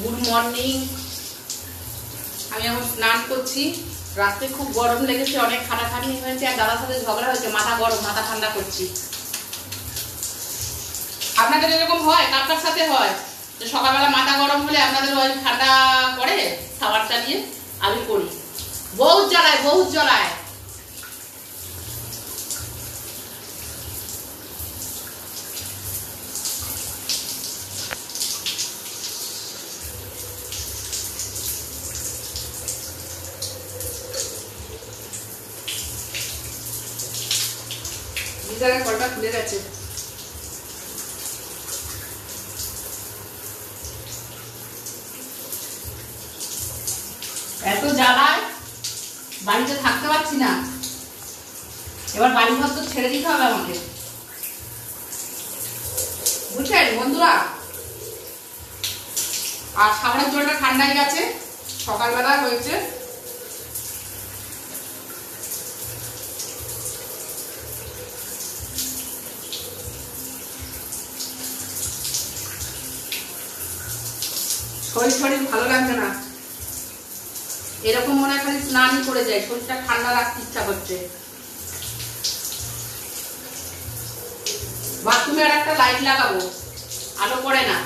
Good morning. আমি এখন স্নান করছি। রাতে খুব গরম লেগেছে, অনেক খাটাখাটনি হয়েছে, আর দাদার সাথে ঝগড়া হয়েছে, মাথা গরম, মাথা ঠান্ডা করছি। আপনাদের এরকম হয়? কার কার সাথে হয় যে সকালবেলা মাথা গরম হলে আপনাদের ওই ঠান্ডা করে খাবার চালিয়ে? আমি করি। বহুত জ্বালায়, বহুত জ্বালায়। গিজারের কলটা খুলে গেছে। এত জ্বালায় বাড়িতে থাকতে পারছি না। এবার বাড়ি ঘর তো ছেড়ে দিতে হবে আমাকে, বুঝছেন বন্ধুরা। আর সামনের জলটা ঠান্ডাই গেছে, সকালবেলা হয়েছে। শরীর ভালো লাগছে না, এরকম মনে হয় খালি স্নানই করে যায়, শরীরটা ঠান্ডা রাখতে ইচ্ছা করছে। বাথরুমে আর একটা লাইট লাগাবো, আলো পড়ে না।